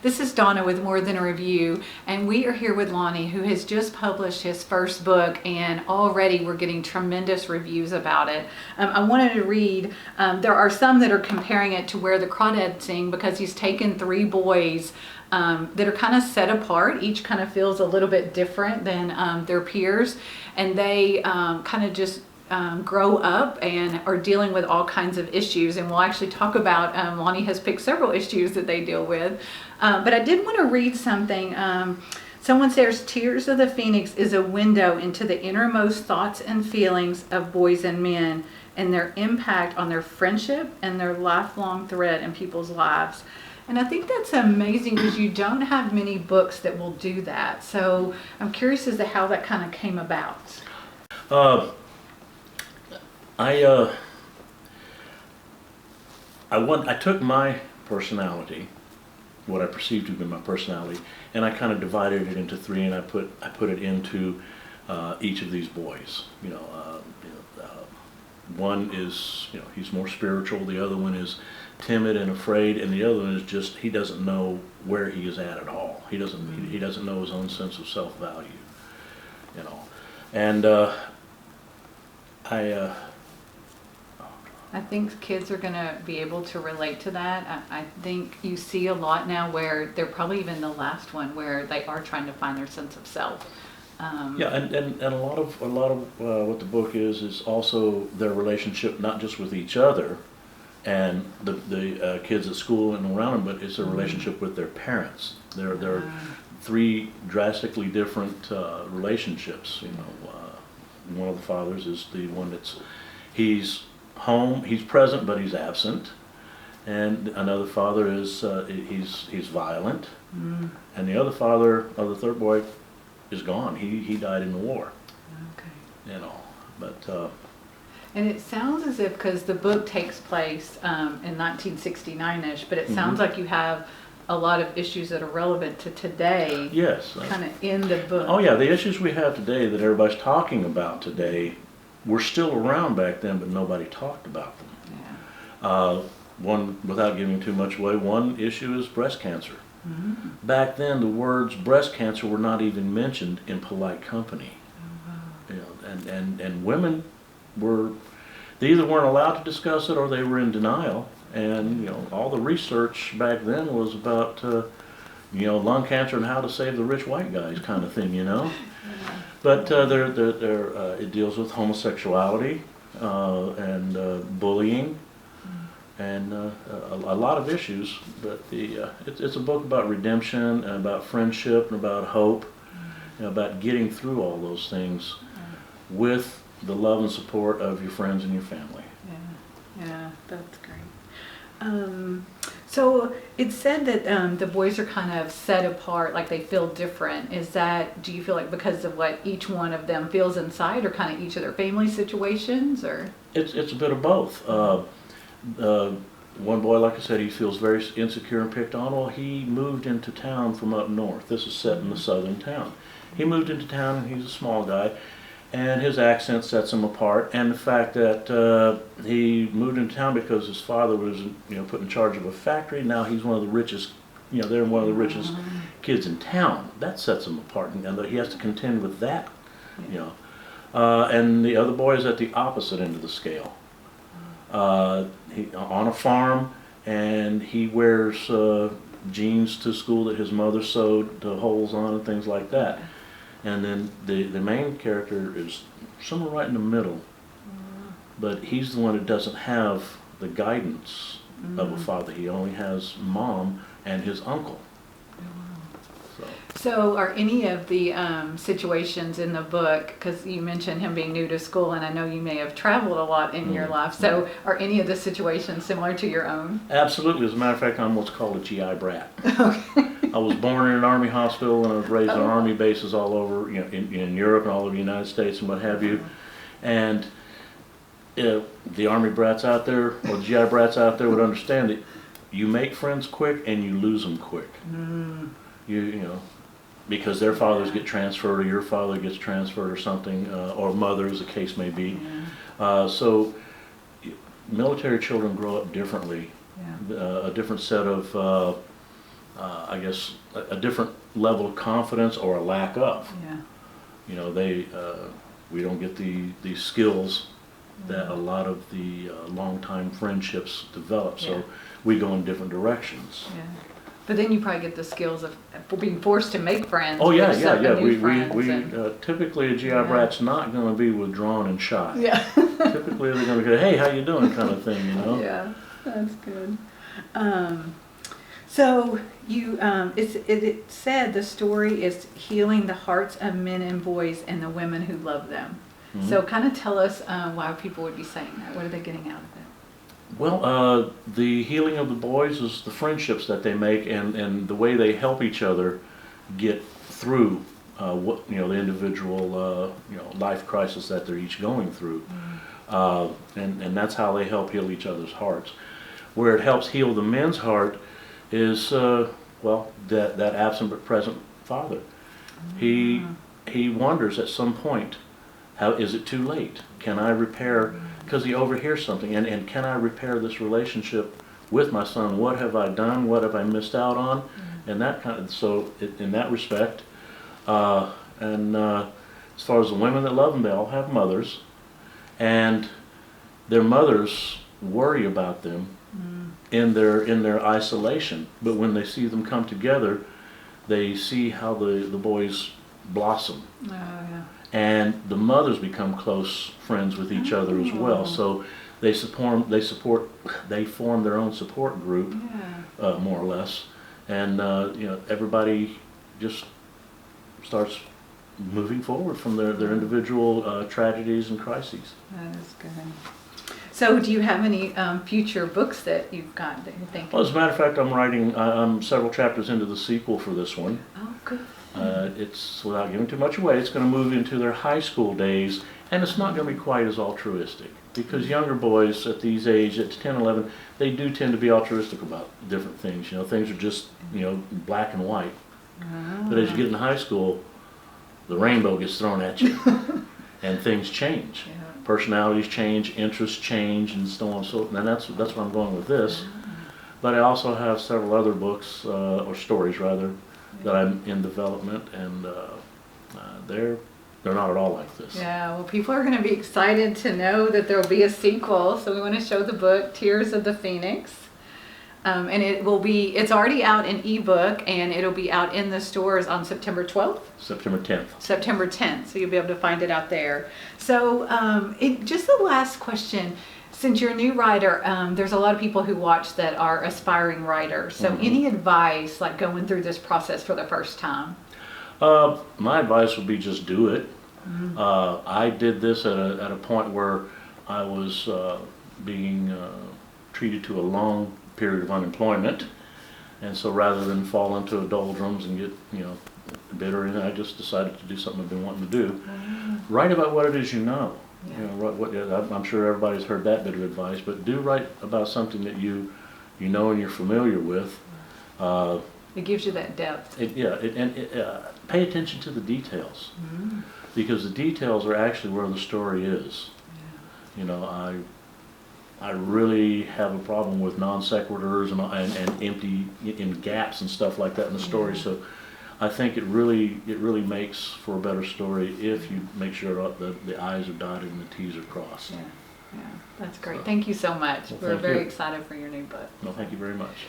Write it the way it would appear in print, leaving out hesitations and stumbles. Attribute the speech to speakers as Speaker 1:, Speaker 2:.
Speaker 1: This is Donna with More Than a Review, and we are here with Lonnie, who has just published his first book, and already we're getting tremendous reviews about it. I wanted to read, there are some that are comparing it to Where the Crawdads Sing, because he's taken three boys that are kind of set apart. Each kind of feels a little bit different than their peers, and they kind of just grow up and are dealing with all kinds of issues. And we'll actually talk about, Lonnie has picked several issues that they deal with. But I did want to read something. Someone says, Tears of the Phoenix is a window into the innermost thoughts and feelings of boys and men and their impact on their friendship and their lifelong thread in people's lives. And I think that's amazing, because you don't have many books that will do that. So I'm curious as to how that kind of came about.
Speaker 2: I took my personality, what I perceived to be my personality, and I kind of divided it into three, and I put it into each of these boys. One is, he's more spiritual. The other one is timid and afraid, and the other one is just, he doesn't know where he is at all. He doesn't know his own sense of self-value. And
Speaker 1: I think kids are going to be able to relate to that. I think you see a lot now where they're probably even the last one where they are trying to find their sense of self.
Speaker 2: Yeah, and a lot of what the book is also their relationship, not just with each other and the kids at school and around them, but it's a relationship with their parents. They're three drastically different relationships. One of the fathers is the one he's home, he's present, but he's absent. And another father is he's violent. And the other father of the third boy is gone. He died in the war. Okay. But
Speaker 1: and it sounds as if, because the book takes place in 1969-ish, but it sounds like you have a lot of issues that are relevant to today.
Speaker 2: Yes.
Speaker 1: Kind of in the book.
Speaker 2: Oh yeah, the issues we have today that everybody's talking about today were still around back then, but nobody talked about them. Yeah. One, without giving too much away, one issue is breast cancer. Back then, the words breast cancer were not even mentioned in polite company. And women they either weren't allowed to discuss it or they were in denial. And all the research back then was about lung cancer and how to save the rich white guys kind of thing, But it deals with homosexuality and bullying and a lot of issues. But it's a book about redemption and about friendship and about hope and about getting through all those things with the love and support of your friends and your family.
Speaker 1: Yeah, that's great. So it said that the boys are kind of set apart, like they feel different. Do you feel like because of what each one of them feels inside, or kind of each of their family situations, or?
Speaker 2: It's a bit of both. One boy, like I said, he feels very insecure and picked on. Well, he moved into town from up north. This is set in the southern town. He moved into town, and he's a small guy, and his accent sets him apart. And the fact that he moved into town because his father was, put in charge of a factory. Now he's one of the richest, they're one of the richest kids in town. That sets him apart, and he has to contend with that, And the other boy is at the opposite end of the scale. He on a farm, and he wears jeans to school that his mother sewed holes on and things like that. And then the main character is somewhere right in the middle, but he's the one that doesn't have the guidance of a father. He only has mom and his uncle.
Speaker 1: So are any of the situations in the book, because you mentioned him being new to school, and I know you may have traveled a lot in your life, so are any of the situations similar to your own?
Speaker 2: Absolutely. As a matter of fact, I'm what's called a GI brat.
Speaker 1: Okay.
Speaker 2: I was born in an Army hospital, and I was raised on Army bases all over, in Europe and all over the United States and what have you. And the Army brats out there, or the GI brats out there, would understand that you make friends quick and you lose them quick. Because their fathers get transferred, or your father gets transferred, or something, or mother, as the case may be. So military children grow up differently, a different set of I guess, a different level of confidence or a lack of.
Speaker 1: Yeah.
Speaker 2: You know, we don't get the skills that a lot of the longtime friendships develop. So
Speaker 1: Yeah.
Speaker 2: we go in different directions.
Speaker 1: Yeah. But then you probably get the skills of being forced to make friends.
Speaker 2: Oh yeah,
Speaker 1: with
Speaker 2: yeah,
Speaker 1: some
Speaker 2: yeah.
Speaker 1: new friends
Speaker 2: We
Speaker 1: and-
Speaker 2: typically a GI
Speaker 1: Yeah.
Speaker 2: brat's not going to be withdrawn and shy.
Speaker 1: Yeah.
Speaker 2: Typically they're going to go, hey, how you doing, kind of thing, you know.
Speaker 1: Yeah, that's good. So you, it said the story is healing the hearts of men and boys and the women who love them.
Speaker 2: Mhm.
Speaker 1: So kind of tell us why people would be saying that. What are they getting out of it?
Speaker 2: Well, the healing of the boys is the friendships that they make and the way they help each other get through what, you know, the individual you know, life crisis that they're each going through. And that's how they help heal each other's hearts. Where it helps heal the men's heart is well, that absent but present father. He wonders at some point, how is it too late? Can I repair? Because he overhears something, and can I repair this relationship with my son? What have I done? What have I missed out on? And that kind of, so in that respect, as far as the women that love them, they all have mothers, and their mothers worry about them in their isolation. But when they see them come together, they see how the boys blossom.
Speaker 1: Oh, yeah.
Speaker 2: And the mothers become close friends with each other as well. So they form their own support group,
Speaker 1: Yeah.
Speaker 2: more or less. And you know, everybody just starts moving forward from their individual tragedies and crises.
Speaker 1: That is good. So do you have any future books that you've got that you're thinking?
Speaker 2: Well, as a matter of fact, I'm writing, I'm several chapters into the sequel for this one.
Speaker 1: Oh, good.
Speaker 2: It's, without giving too much away, it's going to move into their high school days, and it's not going to be quite as altruistic, because younger boys at these age, at 10, 11, they do tend to be altruistic about different things. You know, things are just, you know, black and white. But as you get in high school, the rainbow gets thrown at you, and things change.
Speaker 1: Yeah.
Speaker 2: Personalities change, interests change, and so on. So, and that's where I'm going with this. But I also have several other books, or stories rather, that I'm in development, and they're not at all like this.
Speaker 1: Yeah, well, people are going to be excited to know that there will be a sequel. So we want to show the book, Tears of the Phoenix. And it's already out in ebook, and it'll be out in the stores on September 12th.
Speaker 2: September 10th.
Speaker 1: September 10th, so you'll be able to find it out there. So just the last question. Since you're a new writer, there's a lot of people who watch that are aspiring writers. So any advice, like going through this process for the first time?
Speaker 2: My advice would be just do it. I did this at a point where I was being treated to a long period of unemployment, and so rather than fall into a doldrums and get, you know, bitter, and I just decided to do something I've been wanting to do. Write about what it is you know.
Speaker 1: Yeah.
Speaker 2: You know, I'm sure everybody's heard that bit of advice, but do write about something that you know and you're familiar with.
Speaker 1: It gives you that depth.
Speaker 2: Pay attention to the details, because the details are actually where the story is. You know, I really have a problem with non sequiturs and empty gaps and stuff like that in the story. So I think it really makes for a better story if you make sure the I's are dotted and the T's are crossed.
Speaker 1: Yeah, that's great. Thank you so much.
Speaker 2: Well,
Speaker 1: We're
Speaker 2: thank
Speaker 1: very
Speaker 2: you.
Speaker 1: excited for your new book.
Speaker 2: No, thank you very much.